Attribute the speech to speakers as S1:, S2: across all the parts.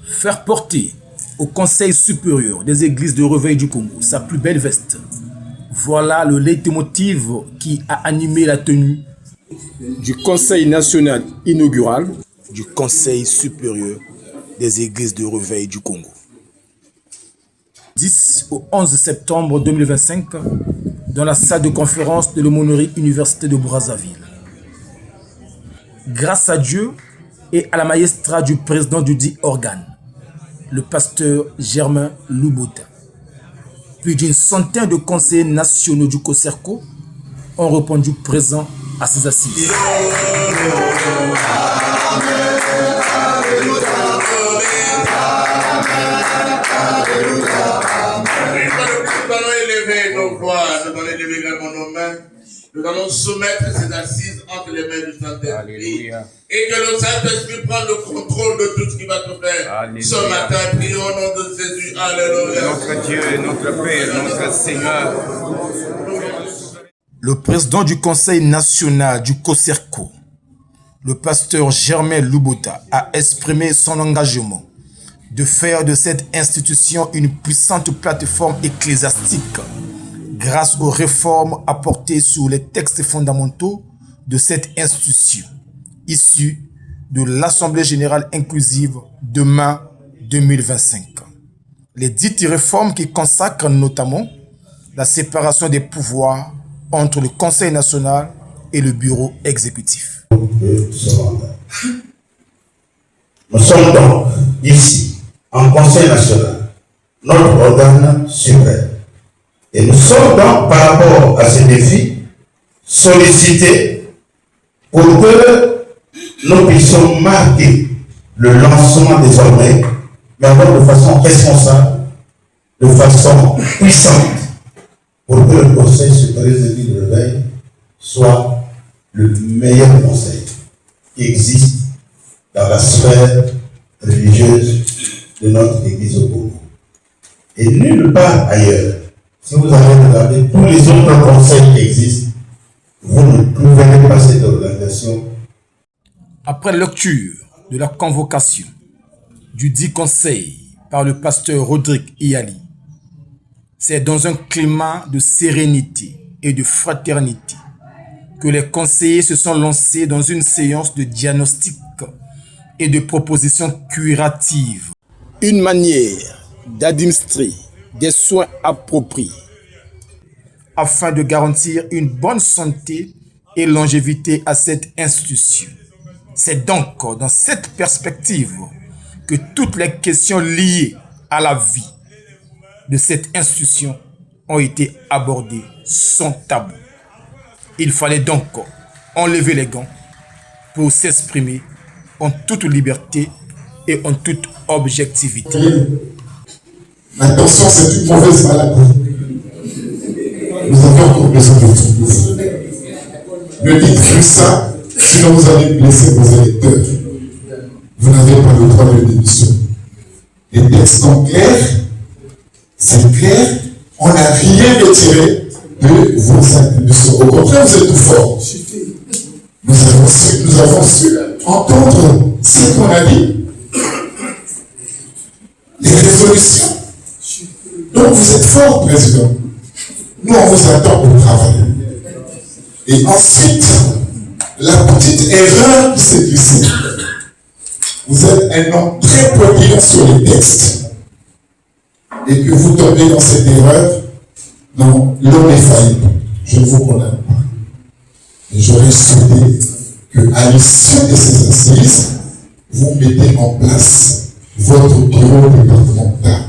S1: Faire porter au Conseil supérieur des églises de réveil du Congo sa plus belle veste. Voilà le leitmotiv qui a animé la tenue du Conseil national inaugural du Conseil supérieur des églises de réveil du Congo. 10 au 11 septembre 2025 dans la salle de conférence de l'aumônerie Université de Brazzaville. Grâce à Dieu et à la maestra du président du dit organe, le pasteur Germain Loubota. Plus d'une centaine de conseillers nationaux du COSERCO ont répondu présents à ces assises.
S2: Nous allons élever nos voix, nous allons élever également nos mains. Nous allons soumettre ces assises entre les mains du Saint-Esprit. Et que le Saint-Esprit prenne le contrôle de tout ce qui va se faire. Alléluia. Ce matin, prions au nom de Jésus. Alléluia.
S3: Notre Dieu, notre Père, notre Seigneur.
S1: Le président du Conseil national du COSERCO, le pasteur Germain Loubota, a exprimé son engagement de faire de cette institution une puissante plateforme ecclésiastique grâce aux réformes apportées sur les textes fondamentaux de cette institution, issue de l'Assemblée générale inclusive de mai 2025. Les dites réformes qui consacrent notamment la séparation des pouvoirs entre le Conseil national et le bureau exécutif.
S4: Nous sommes donc ici, en Conseil national, notre organe suprême. Et nous sommes donc, par rapport à ces défis, sollicités pour que nous puissions marquer le lancement désormais, mais encore de façon responsable, de façon puissante, pour que le Conseil supérieur des églises de réveil soit le meilleur conseil qui existe dans la sphère religieuse de notre Église au Congo. Et nulle part ailleurs, si vous avez regardé tous les autres conseils qui existent, vous ne trouverez pas cette organisation.
S1: Après lecture de la convocation du dit conseil par le pasteur Rodrigue Iyali, c'est dans un climat de sérénité et de fraternité que les conseillers se sont lancés dans une séance de diagnostic et de propositions curatives. Une manière d'administrer des soins appropriés afin de garantir une bonne santé et longévité à cette institution. C'est donc dans cette perspective que toutes les questions liées à la vie de cette institution ont été abordées sans tabou. Il fallait donc enlever les gants pour s'exprimer en toute liberté et en toute objectivité.
S5: L'attention, c'est une mauvaise maladie. Nous avons encore besoin de vous. Ne dites plus ça, sinon vous allez blesser vos électeurs. Vous n'avez pas le droit de démission. Les textes sont clairs, c'est clair, on n'a rien retiré de vos attributions. Au contraire, vous êtes tout fort. Nous avons su entendre ce qu'on a dit, les résolutions. Donc vous êtes fort, président. Nous, on vous attend au travail. Et ensuite, la petite erreur qui s'est glissée. Vous êtes un homme très polyvalent sur les textes. Et que vous tombez dans cette erreur. Non, l'homme est faillible. Je ne vous condamne pas. Et j'aurais souhaité qu'à l'issue de ces assises, vous mettez en place votre bureau départemental.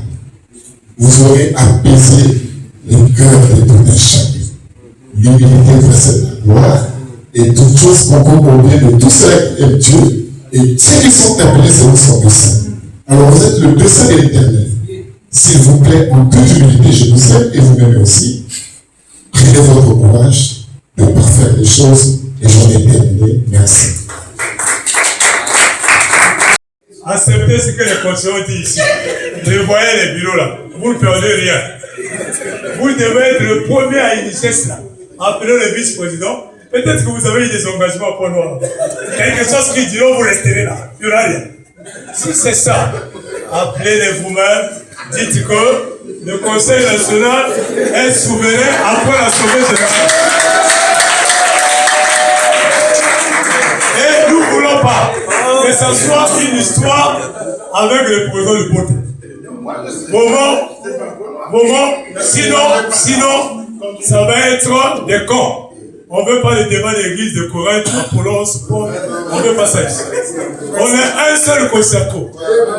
S5: Vous aurez apaisé les cœurs de tout un chacun. L'humilité précède la gloire, et toutes choses concourent au bien de tous ceux qui aiment Dieu, et Dieu qui sont appelés selon son dessein. Alors vous êtes le dessein de l'Éternel. S'il vous plaît, en toute humilité, je vous aime et vous-même aussi. Prenez votre courage de parfaire les choses, et j'en ai terminé. Merci.
S6: Acceptez ce que les conseillers ont dit ici. Revoyez les bureaux là. Vous ne perdez rien. Vous devez être le premier à initier cela. Appelez le vice-président. Peut-être que vous avez eu des engagements pour nous. Quelque chose qui diront, vous resterez là. Il n'y aura rien. Si c'est ça, appelez-les vous-même, dites que le Conseil national est souverain après l'Assemblée générale. Et nous ne voulons pas que ce soit une histoire avec le président du Bote. Sinon, ça va être des cons. On ne veut pas les débats d'église de Corinthe, Apollon, Paul. On ne veut pas ça ici. On est un seul concerto.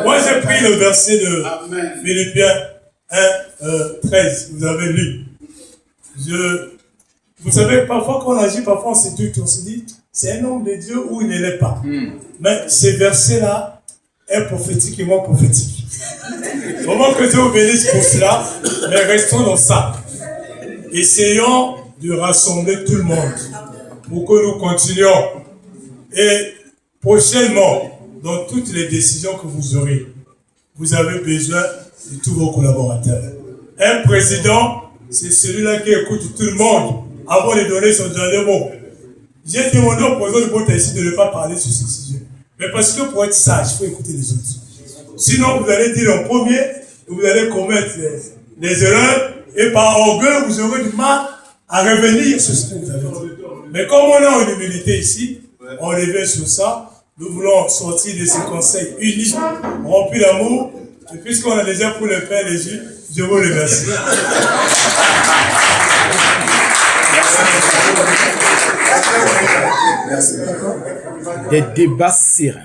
S6: Moi, j'ai pris le verset de Philippiens 1, 13. Vous avez lu. Vous savez, parfois quand on agit, parfois on se dit, c'est un homme de Dieu ou il ne l'est pas. Mais ce verset-là est prophétiquement prophétique. Vraiment que Dieu vous bénisse pour cela, mais restons dans ça. Essayons de rassembler tout le monde pour que nous continuions. Et prochainement, dans toutes les décisions que vous aurez, vous avez besoin de tous vos collaborateurs. Un président, c'est celui-là qui écoute tout le monde avant de donner son dernier mot. J'ai demandé au président de Bote ici de ne pas parler sur ce sujet. Mais parce que pour être sage, il faut écouter les autres. Sinon, vous allez dire en premier, et vous allez commettre les erreurs, et par orgueil, vous aurez du mal à revenir sur ce que vous avez dit. Mais comme on est en humilité ici, on revient sur ça. Nous voulons sortir de ce conseil unique, rempli d'amour. Et puisqu'on a déjà pour le Père Jésus, je vous remercie.
S1: Des débats sereins,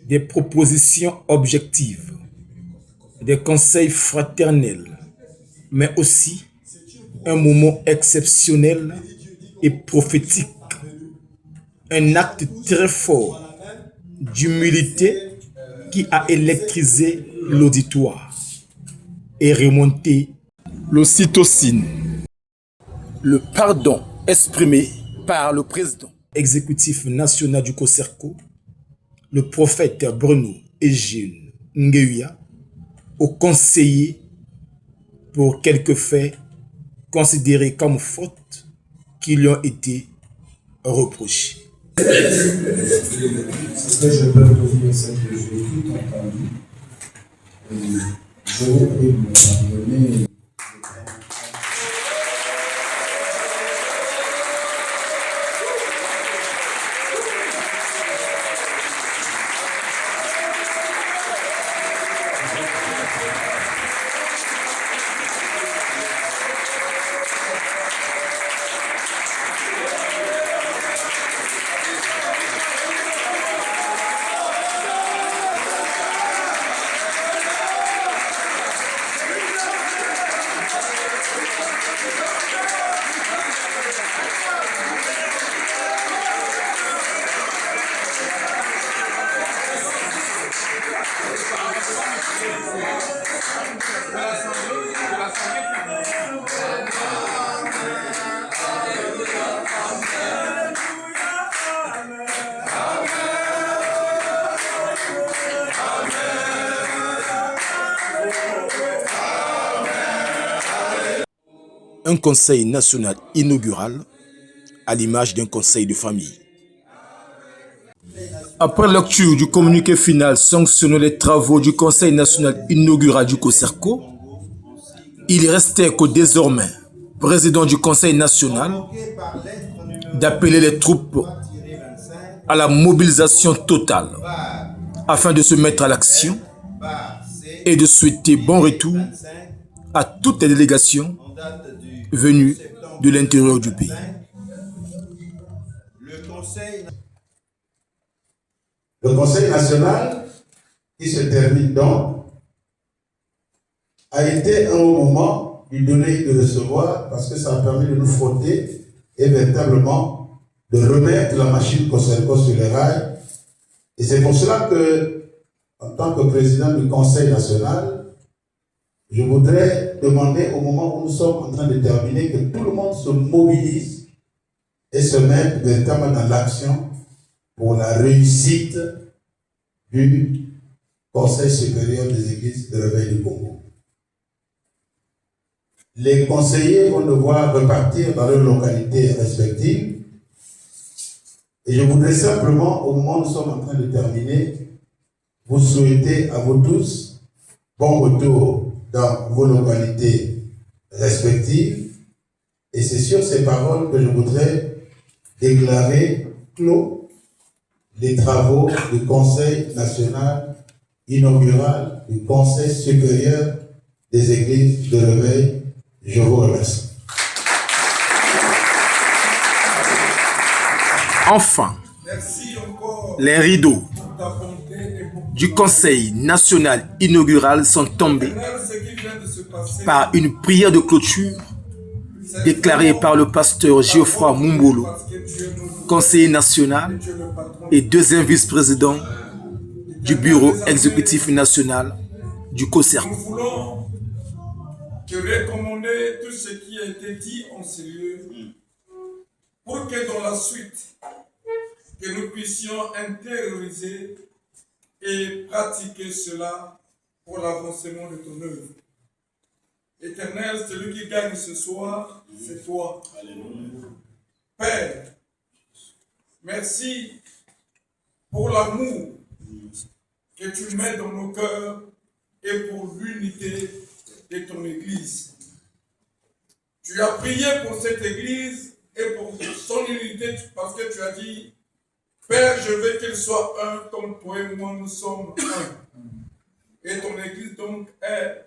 S1: des propositions objectives, des conseils fraternels, mais aussi un moment exceptionnel et prophétique, un acte très fort d'humilité qui a électrisé l'auditoire et remonté l'ocytocine. Le pardon exprimé par le président exécutif national du COSERCO, le prophète Bruno Eugène Ngueya, aux conseillers pour quelques faits considérés comme fautes qui lui ont été reprochés.
S7: Ce que je peux vous dire, c'est que j'ai tout entendu. Je vous prie de me pardonner.
S1: Un conseil national inaugural à l'image d'un conseil de famille. Après lecture du communiqué final sanctionnant les travaux du conseil national inaugural du COSERCO, il restait qu'au désormais président du conseil national d'appeler les troupes à la mobilisation totale afin de se mettre à l'action et de souhaiter bon retour à toutes les délégations venues de l'intérieur du pays.
S4: Le Conseil national, qui se termine donc, a été un moment du donner et de recevoir parce que ça a permis de nous frotter et véritablement de remettre la machine COSERCO sur les rails. Et c'est pour cela que, en tant que président du Conseil national, je voudrais demander au moment où nous sommes en train de terminer que tout le monde se mobilise et se mette véritablement dans l'action pour la réussite du Conseil supérieur des églises de réveil du Congo. Les conseillers vont devoir repartir dans leurs localités respectives. Et je voudrais simplement, au moment où nous sommes en train de terminer, vous souhaiter à vous tous bon retour dans vos localités respectives. Et c'est sur ces paroles que je voudrais déclarer clos les travaux du Conseil national inaugural du Conseil supérieur des églises de réveil. Je vous remercie.
S1: Enfin, les rideaux du Conseil national inaugural sont tombés par une prière de clôture déclarée par le pasteur Geoffroy Mumbolo, conseiller national et deuxième vice-président du bureau exécutif national du COSERC.
S8: Nous voulons te recommander tout ce qui a été dit en ce lieu pour que dans la suite, que nous puissions intérioriser et pratiquer cela pour l'avancement de ton œuvre. Éternel, celui qui gagne ce soir, c'est toi. Alléluia. Père, merci pour l'amour que tu mets dans nos cœurs et pour l'unité de ton Église. Tu as prié pour cette Église et pour son unité parce que tu as dit, Père, je veux qu'il soit un comme toi et moi nous sommes un. Et ton Église donc est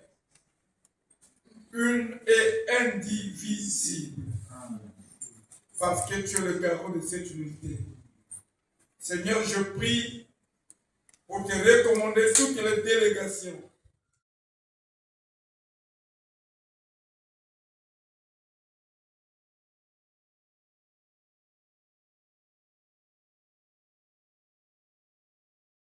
S8: une et indivisible. Parce que tu es le garant de cette unité. Seigneur, je prie pour te recommander toutes les délégations